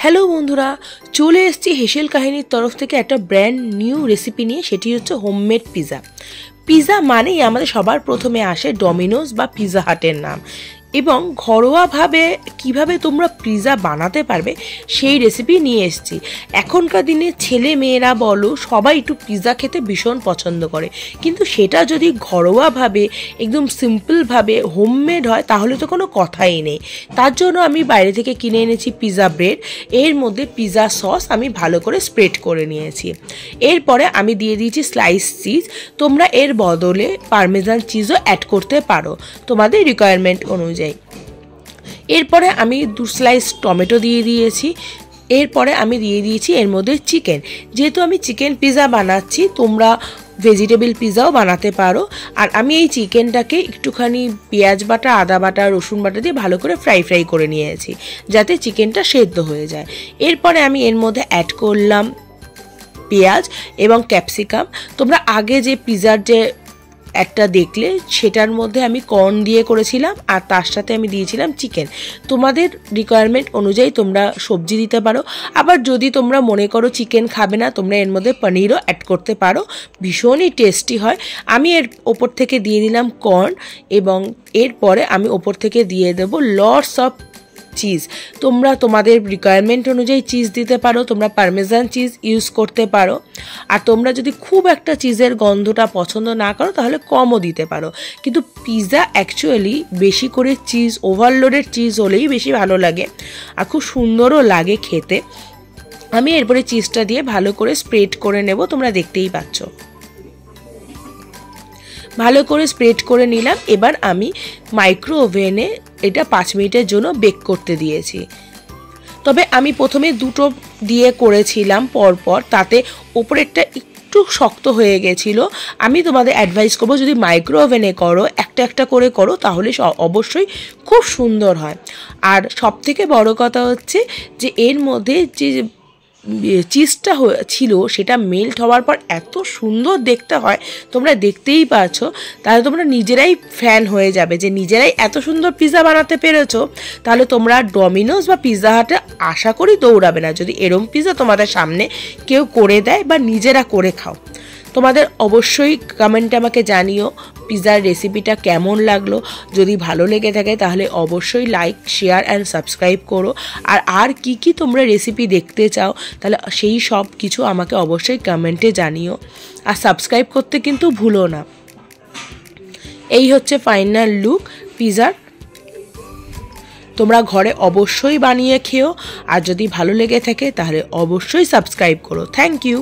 Hello বন্ধুরা, চলে এসেছি হেসেল কাহিনীর তরফ থেকে একটা ব্র্যান্ড নিউ রেসিপি নিয়ে। সেটি হচ্ছে হোমমেড পিৎজা। পিৎজা মানেই আমাদের সবার প্রথমে আসে ডমিনোজ বা পিৎজা হাটের নাম, এবং ঘরোয়াভাবে কিভাবে তোমরা পিৎজা বানাতে পারবে সেই রেসিপি নিয়ে এসেছি। এখনকার দিনে ছেলে মেয়েরা বলো সবাই একটু পিৎজা খেতে ভীষণ পছন্দ করে, কিন্তু সেটা যদি ঘরোয়াভাবে একদম সিম্পলভাবে হোমমেড হয় তাহলে তো কোনো কথাই নেই। তার জন্য আমি বাইরে থেকে কিনে এনেছি পিৎজা ব্রেড। এর মধ্যে পিৎজা সস আমি ভালো করে স্প্রেড করে নিয়েছি। এরপরে আমি দিয়ে দিয়েছি স্লাইস চিজ। তোমরা এর বদলে পারমেজান চিজও অ্যাড করতে পারো তোমাদের রিকোয়ারমেন্ট অনুযায়ী। এরপরে আমি 2 স্লাইস টমেটো দিয়ে দিয়েছি। এরপরে আমি দিয়ে দিয়েছি এর মধ্যে চিকেন। যেহেতু আমি চিকেন পিৎজা বানাচ্ছি, তোমরা ভেজিটেবল পিৎজাও বানাতে পারো। আর আমি এই চিকেনটাকে একটুখানি পেঁয়াজ বাটা, আদা বাটা, রসুন বাটা দিয়ে ভালো করে ফ্রাই করে নিয়েছি, যাতে চিকেনটা সেদ্ধ হয়ে যায়। এরপরে আমি এর মধ্যে অ্যাড করলাম পেঁয়াজ এবং ক্যাপসিকাম। তোমরা আগে যে পিৎজার যে একটা দেখলে সেটার মধ্যে আমি কর্ন দিয়ে করেছিলাম, আর তার সাথে আমি দিয়েছিলাম চিকেন। তোমাদের রিকোয়ারমেন্ট অনুযায়ী তোমরা সবজি দিতে পারো। আবার যদি তোমরা মনে করো চিকেন খাবে না, তোমরা এর মধ্যে পনিরও অ্যাড করতে পারো, ভীষণই টেস্টি হয়। আমি এর ওপর থেকে দিয়ে দিলাম কর্ন, এবং এরপরে আমি ওপর থেকে দিয়ে দেবো লটস অফ চিজ। তোমরা তোমাদের রিকোয়ারমেন্ট অনুযায়ী চিজ দিতে পারো। তোমরা পারমেজান চিজ ইউজ করতে পারো। আর তোমরা যদি খুব একটা চিজের গন্ধটা পছন্দ না করো তাহলে কমও দিতে পারো। কিন্তু পিৎজা অ্যাকচুয়ালি বেশি করে চিজ, ওভারলোডেড চিজ হলেই বেশি ভালো লাগে, আর খুব সুন্দরও লাগে খেতে। আমি এরপরে চিজটা দিয়ে ভালো করে স্প্রেড করে নেব। তোমরা দেখতেই পাচ্ছ ভালো করে স্প্রেড করে নিলাম। এবার আমি মাইক্রো ওভেনে এটা 5 মিনিটের জন্য বেক করতে দিয়েছি। তবে আমি প্রথমে 2টো দিয়ে করেছিলাম পরপর, তাতে ওপরেরটা একটু শক্ত হয়ে গেছিলো। আমি তোমাদের অ্যাডভাইস করবো যদি মাইক্রো ওভেনে করো, একটা একটা করে করো, তাহলে অবশ্যই খুব সুন্দর হয়। আর সবথেকে বড় কথা হচ্ছে যে এর মধ্যে যে চিজটা ছিল সেটা মেল্ট হওয়ার পর এত সুন্দর দেখতে হয়, তোমরা দেখতেই পাচ্ছ। তাহলে তোমরা নিজেরাই ফ্যান হয়ে যাবে যে নিজেরাই এত সুন্দর পিৎজা বানাতে পেরেছো। তাহলে তোমরা ডমিনোজ বা পিৎজা হাটে আশা করি দৌড়াবে না, যদি এরম পিৎজা তোমাদের সামনে কেউ করে দেয় বা নিজেরা করে খাও। তোমাদের অবশ্যই কমেন্টে আমাকে জানিও পিৎজার রেসিপিটা কেমন লাগলো। যদি ভালো লেগে থাকে তাহলে অবশ্যই লাইক, শেয়ার অ্যান্ড সাবস্ক্রাইব করো। আর কি তোমরা রেসিপি দেখতে চাও তাহলে সেই সব কিছু আমাকে অবশ্যই কমেন্টে জানিও। আর সাবস্ক্রাইব করতে কিন্তু ভুলো না। এই হচ্ছে ফাইনাল লুক পিৎজার। তোমরা ঘরে অবশ্যই বানিয়ে খেও, আর যদি ভালো লেগে থাকে তাহলে অবশ্যই সাবস্ক্রাইব করো। Thank you.